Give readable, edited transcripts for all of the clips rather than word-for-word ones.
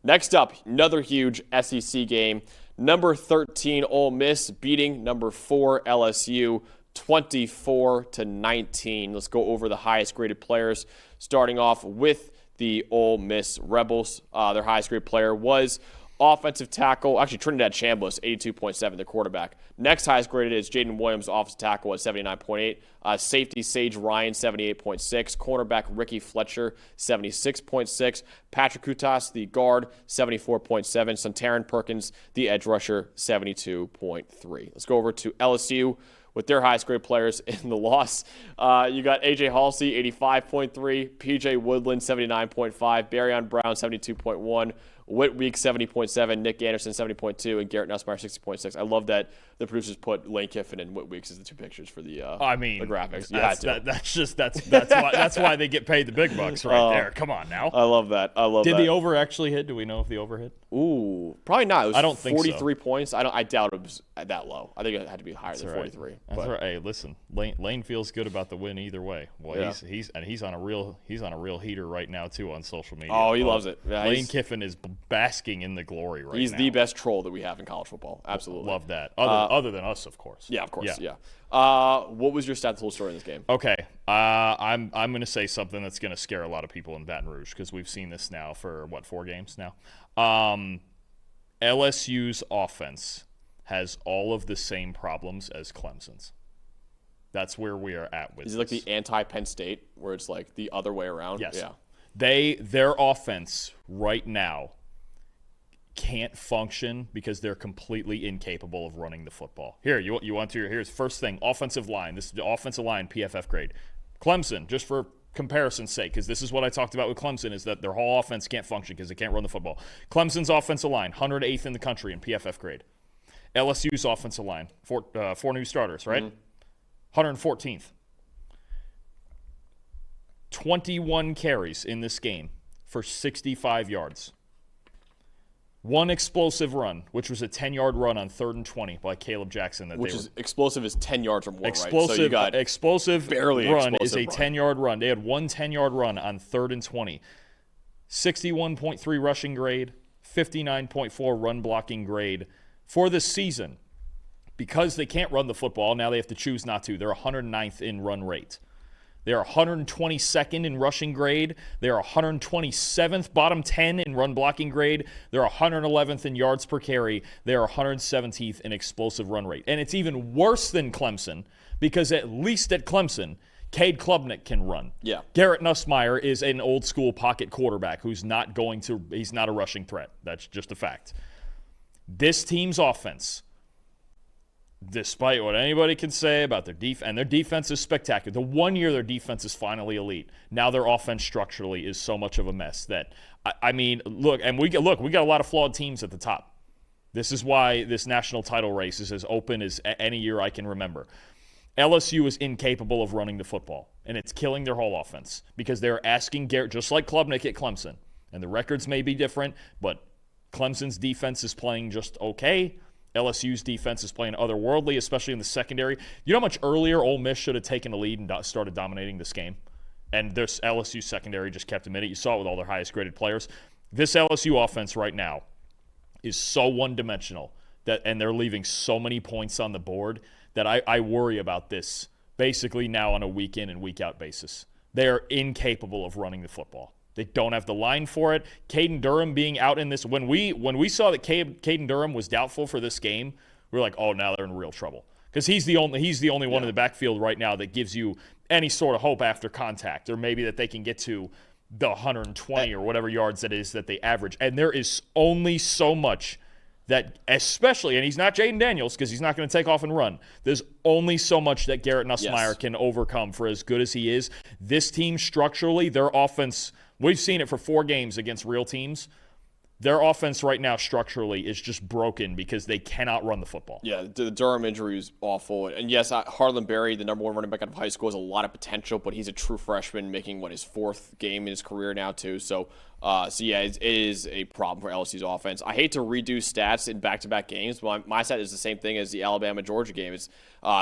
Next up, another huge SEC game. Number 13 Ole Miss beating number 4 LSU 24-19. Let's go over the highest graded players, starting off with the Ole Miss Rebels. Their highest graded player was offensive tackle, actually Trinidad Chambliss, 82.7, the quarterback. Next highest graded is Jaden Williams, offensive tackle at 79.8. Safety Sage Ryan, 78.6. Cornerback Ricky Fletcher, 76.6. Patrick Kutas, the guard, 74.7. Suntaran Perkins, the edge rusher, 72.3. Let's go over to LSU with their highest grade players in the loss. You got A.J. Halsey, 85.3. P.J. Woodland, 79.5. Barryon Brown, 72.1. Whit Week, 70.7, Nick Anderson, 70.2, and Garrett Nussmeier, 60.6. I love that the producers put Lane Kiffin and Whit Weeks as the two pictures for the graphics. That's why they get paid the big bucks right there. Come on now. I love that. Did the over actually hit? Do we know if the over hit? Ooh, probably not. It was I don't think 43 points. I doubt it was that low. I think it had to be higher than 43. That's right. Hey, listen, Lane feels good about the win either way. Well, yeah. he's on a real heater right now too on social media. Oh, he loves it. Yeah, Lane Kiffin is basking in the glory right now. He's the best troll that we have in college football. Absolutely. Love that. Other than us, of course. Yeah, of course. Yeah. What was your stat whole story in this game? Okay. I'm going to say something that's going to scare a lot of people in Baton Rouge because we've seen this now for, 4 games now? LSU's offense has all of the same problems as Clemson's. That's where we are at with Is it like the anti-Penn State where it's like the other way around? Yes. Yeah. Their offense right now can't function because they're completely incapable of running the football. Here's first thing, offensive line. This is the offensive line PFF grade. Clemson, just for comparison's sake, because this is what I talked about with Clemson, is that their whole offense can't function because they can't run the football. Clemson's offensive line, 108th in the country in PFF grade. LSU's offensive line, 4 new starters, right? 114th. 21 carries in this game for 65 yards. One explosive run, which was a 10-yard run on 3rd and 20 by Caleb Jackson. Which is explosive is 10 yards or more, explosive, right? So you got explosive barely run explosive is a 10-yard run. They had one 10-yard run on 3rd and 20. 61.3 rushing grade, 59.4 run blocking grade for this season. Because they can't run the football, now they have to choose not to. They're 109th in run rate. They're 122nd in rushing grade. They're 127th, bottom 10 in run blocking grade. They're 111th in yards per carry. They're 117th in explosive run rate. And it's even worse than Clemson because at least at Clemson, Cade Klubnik can run. Yeah. Garrett Nussmeier is an old school pocket quarterback who's he's not a rushing threat. That's just a fact. This team's offense, despite what anybody can say about their defense, and their defense is spectacular. The 1 year their defense is finally elite. Now their offense structurally is so much of a mess that, we got a lot of flawed teams at the top. This is why this national title race is as open as any year I can remember. LSU is incapable of running the football, and it's killing their whole offense because they're asking Garrett, just like Klubnik at Clemson, and the records may be different, but Clemson's defense is playing just okay. LSU's defense is playing otherworldly, especially in the secondary. You know how much earlier Ole Miss should have taken the lead and started dominating this game? And this LSU secondary just kept them in it. You saw it with all their highest graded players. This LSU offense right now is so one-dimensional, and they're leaving so many points on the board that I worry about this basically now on a week-in and week-out basis. They are incapable of running the football. They don't have the line for it. Caden Durham being out in this. When we saw that Caden Durham was doubtful for this game, we were like, oh, now they're in real trouble. Because he's the only one in the backfield right now that gives you any sort of hope after contact, or maybe that they can get to the 120 or whatever yards that is that they average. And there is only so much that, especially, and he's not Jaden Daniels because he's not going to take off and run. There's only so much that Garrett Nussmeier can overcome for as good as he is. This team structurally, their offense, we've seen it for 4 games against real teams. Their offense right now structurally is just broken because they cannot run the football. Yeah, the Durham injury is awful. And yes, Harlan Berry, the number 1 running back out of high school, has a lot of potential, but he's a true freshman making, his 4th game in his career now too. So it is a problem for LSU's offense. I hate to redo stats in back-to-back games, but my stat is the same thing as the Alabama-Georgia game. It's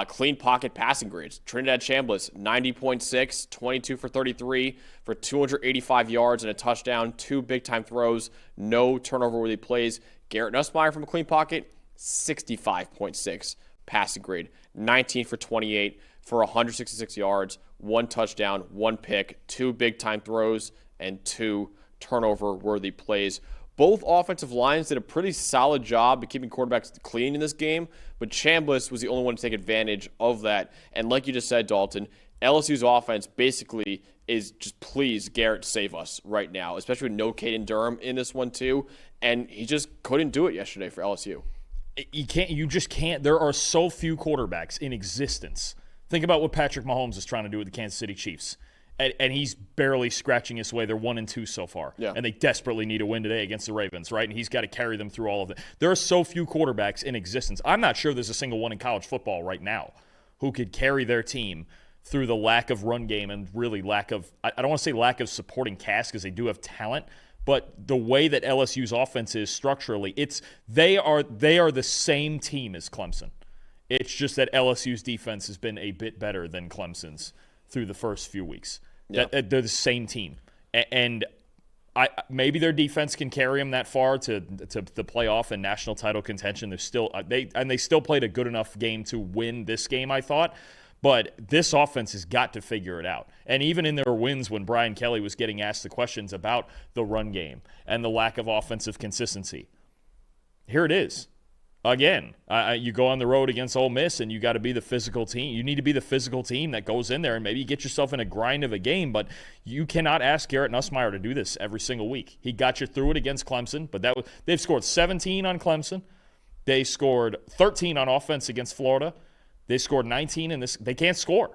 clean pocket passing grades. Trinidad Chambliss, 90.6, 22 for 33 for 285 yards and a touchdown, 2 big-time throws, no turnover-worthy plays. Garrett Nussmeier from a clean pocket, 65.6 passing grade, 19 for 28 for 166 yards, 1 touchdown, 1 pick, 2 big-time throws, and 2 turnover-worthy plays. Both offensive lines did a pretty solid job of keeping quarterbacks clean in this game, but Chambliss was the only one to take advantage of that. And like you just said, Dalton, LSU's offense basically is just, please, Garrett, save us right now, especially with no Caden Durham in this one too. And he just couldn't do it yesterday for LSU. You just can't. There are so few quarterbacks in existence. Think about what Patrick Mahomes is trying to do with the Kansas City Chiefs. And he's barely scratching his way. They're 1-2 so far. Yeah. And they desperately need a win today against the Ravens, right? And he's got to carry them through all of it. There are so few quarterbacks in existence. I'm not sure there's a single one in college football right now who could carry their team through the lack of run game and really lack of, I don't want to say lack of supporting cast because they do have talent, but the way that LSU's offense is structurally, they are the same team as Clemson. It's just that LSU's defense has been a bit better than Clemson's through the first few weeks. Yeah. They're the same team. And maybe their defense can carry them that far to the playoff and national title contention. They're still they still played a good enough game to win this game, I thought. But this offense has got to figure it out. And even in their wins when Brian Kelly was getting asked the questions about the run game and the lack of offensive consistency, here it is. Again, you go on the road against Ole Miss and you got to be the physical team. You need to be the physical team that goes in there and maybe you get yourself in a grind of a game, but you cannot ask Garrett Nussmeier to do this every single week. He got you through it against Clemson, but they've scored 17 on Clemson. They scored 13 on offense against Florida. They scored 19 in this. They can't score.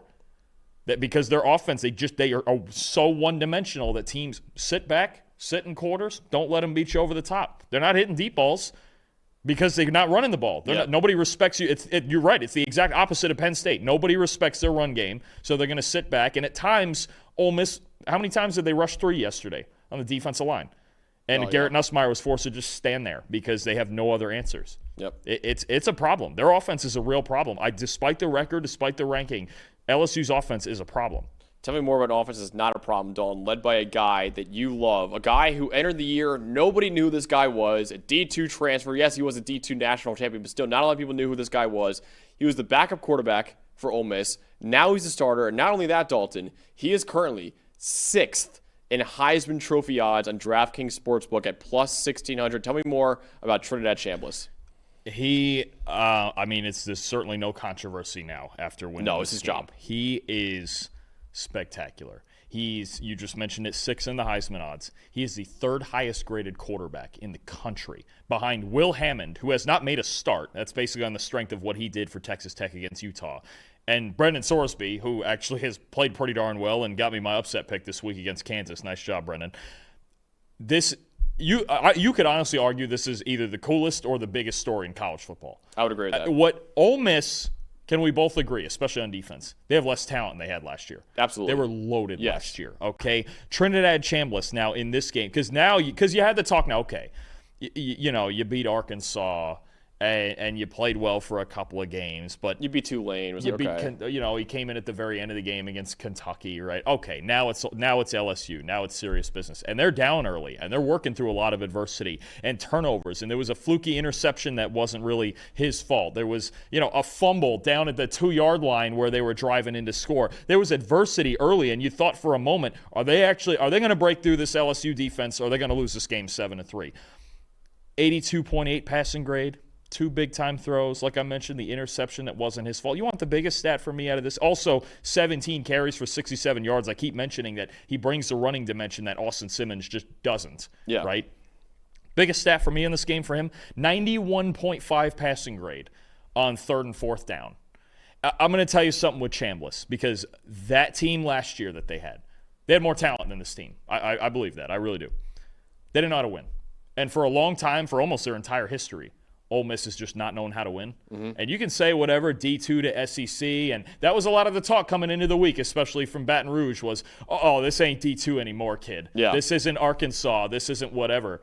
Because their offense, they are so one-dimensional that teams sit back, sit in quarters, don't let them beat you over the top. They're not hitting deep balls. Because they're not running the ball. Nobody respects you. You're right. It's the exact opposite of Penn State. Nobody respects their run game, so they're going to sit back. And at times, Ole Miss, how many times did they rush 3 yesterday on the defensive line? And Garrett Nussmeier was forced to just stand there because they have no other answers. Yep. It's a problem. Their offense is a real problem. Despite the record, despite the ranking, LSU's offense is a problem. Tell me more about an offense that's not a problem, Dalton, led by a guy that you love, a guy who entered the year, nobody knew who this guy was, a D2 transfer. Yes, he was a D2 national champion, but still not a lot of people knew who this guy was. He was the backup quarterback for Ole Miss. Now he's a starter, and not only that, Dalton, he is currently 6th in Heisman Trophy odds on DraftKings Sportsbook at plus 1,600. Tell me more about Trinidad Chambliss. There's certainly no controversy now after winning. No, it's his job. He is spectacular. You just mentioned it, 6th in the Heisman odds. He is the 3rd highest graded quarterback in the country, behind Will Hammond, who has not made a start. That's basically on the strength of what he did for Texas Tech against Utah. And Brendan Sorsby, who actually has played pretty darn well and got me my upset pick this week against Kansas. Nice job, Brendan. You could honestly argue this is either the coolest or the biggest story in college football. I would agree with that. What Ole Miss, can we both agree, especially on defense, they have less talent than they had last year. Absolutely. They were loaded last year, okay? Trinidad Chambliss now in this game, because you had the talk now, okay, you beat Arkansas, and you played well for a couple of games, but you beat Tulane. He came in at the very end of the game against Kentucky, right? Okay, now it's LSU. Now it's serious business, and they're down early, and they're working through a lot of adversity and turnovers. And there was a fluky interception that wasn't really his fault. There was a fumble down at the 2-yard line where they were driving in to score. There was adversity early, and you thought for a moment, are they going to break through this LSU defense, or are they going to lose this game 7-3? 82.8 passing grade. 2 big-time throws. Like I mentioned, the interception that wasn't his fault. You want the biggest stat for me out of this? Also, 17 carries for 67 yards. I keep mentioning that he brings the running dimension that Austin Simmons just doesn't. Yeah. Right? Biggest stat for me in this game for him, 91.5 passing grade on 3rd and 4th down. I'm going to tell you something with Chambliss, because that team last year that they had more talent than this team. I believe that. I really do. They didn't know how to win. And for a long time, for almost their entire history, Ole Miss has just not known how to win. Mm-hmm. And you can say whatever, D2 to SEC, and that was a lot of the talk coming into the week, especially from Baton Rouge, was, this ain't D2 anymore, kid. Yeah. This isn't Arkansas. This isn't whatever.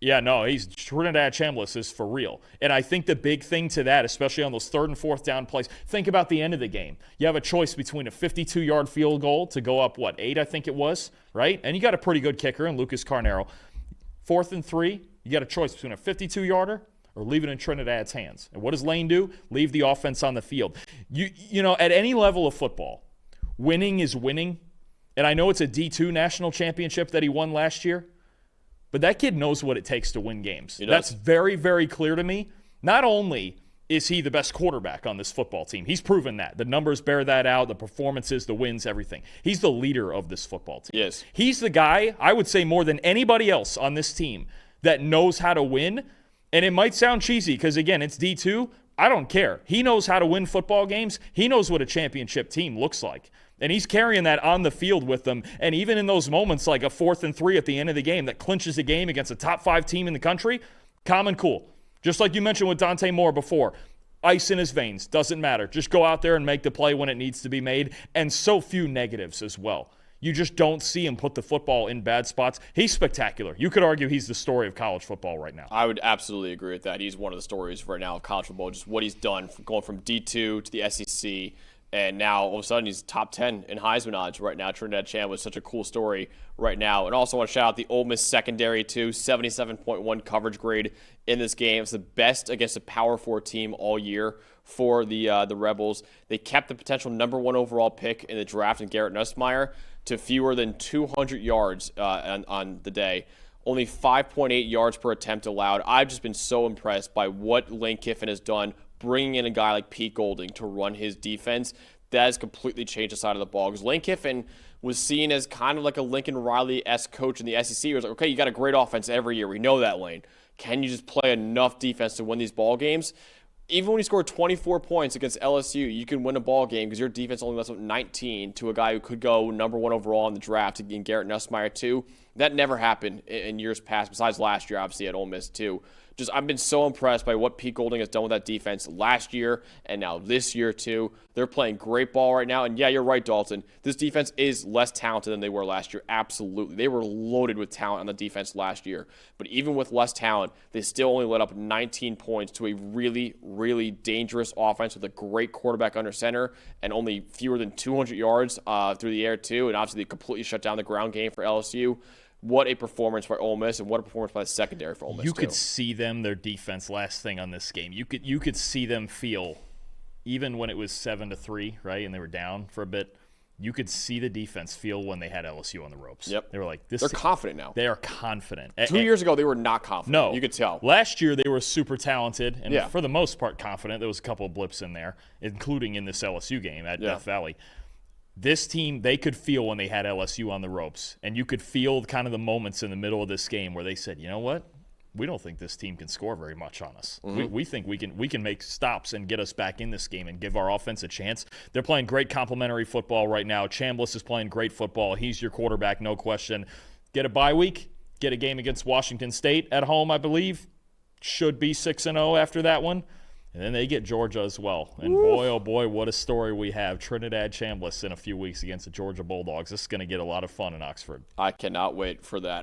Yeah, no, Trinidad Chambliss is for real. And I think the big thing to that, especially on those 3rd and 4th down plays, think about the end of the game. You have a choice between a 52-yard field goal to go up, 8, I think it was, right? And you got a pretty good kicker in Lucas Carnero. 4th and 3, you got a choice between a 52-yarder or leave it in Trinidad's hands. And what does Lane do? Leave the offense on the field. You know, at any level of football, winning is winning. And I know it's a D2 national championship that he won last year. But that kid knows what it takes to win games. That's very, very clear to me. Not only is he the best quarterback on this football team, he's proven that. The numbers bear that out, the performances, the wins, everything. He's the leader of this football team. Yes. He's the guy, I would say more than anybody else on this team, that knows how to win. And it might sound cheesy because, again, it's D2. I don't care. He knows how to win football games. He knows what a championship team looks like. And he's carrying that on the field with them. And even in those moments, like a 4th and 3 at the end of the game that clinches the game against a top 5 team in the country, calm and cool. Just like you mentioned with Dante Moore before. Ice in his veins. Doesn't matter. Just go out there and make the play when it needs to be made. And so few negatives as well. You just don't see him put the football in bad spots. He's spectacular. You could argue he's the story of college football right now. I would absolutely agree with that. He's one of the stories right now of college football, just what he's done going from D2 to the SEC. And now, all of a sudden, he's top 10 in Heisman odds right now. Trinidad Chambliss, such a cool story right now. And also want to shout out the Ole Miss secondary, too. 77.1 coverage grade in this game. It's the best against a Power 4 team all year for the Rebels. They kept the potential number 1 overall pick in the draft in Garrett Nussmeier to fewer than 200 yards on the day. Only 5.8 yards per attempt allowed. I've just been so impressed by what Lane Kiffin has done, bringing in a guy like Pete Golding to run his defense. That has completely changed the side of the ball. Because Lane Kiffin was seen as kind of like a Lincoln Riley-esque coach in the SEC. He was like, okay, you got a great offense every year. We know that, Lane. Can you just play enough defense to win these ball games? Even when you score 24 points against LSU, you can win a ball game because your defense only lets up 19 to a guy who could go number 1 overall in the draft, in Garrett Nussmeier, too. That never happened in years past, besides last year, obviously, at Ole Miss, too. I've been so impressed by what Pete Golding has done with that defense last year and now this year, too. They're playing great ball right now. And, yeah, you're right, Dalton. This defense is less talented than they were last year. Absolutely. They were loaded with talent on the defense last year. But even with less talent, they still only let up 19 points to a really, really dangerous offense with a great quarterback under center and only fewer than 200 yards through the air, too. And, obviously, they completely shut down the ground game for LSU. What a performance by Ole Miss, and what a performance by the secondary for Ole Miss. You could see them, their defense, last thing on this game. You could see them feel, even when it was 7-3, right, and they were down for a bit, you could see the defense feel when they had LSU on the ropes. Yep. They were like, they're confident now. They are confident. 2 years ago, they were not confident. No. You could tell. Last year, they were super talented, and for the most part confident. There was a couple of blips in there, including in this LSU game at Death Valley. This team, they could feel when they had LSU on the ropes, and you could feel kind of the moments in the middle of this game where they said, you know what? We don't think this team can score very much on us. Mm-hmm. We think we can make stops and get us back in this game and give our offense a chance. They're playing great complementary football right now. Chambliss is playing great football. He's your quarterback, no question. Get a bye week. Get a game against Washington State at home, I believe. Should be 6-0 after that one. And then they get Georgia as well. And boy, oh boy, what a story we have. Trinidad Chambliss in a few weeks against the Georgia Bulldogs. This is going to get a lot of fun in Oxford. I cannot wait for that.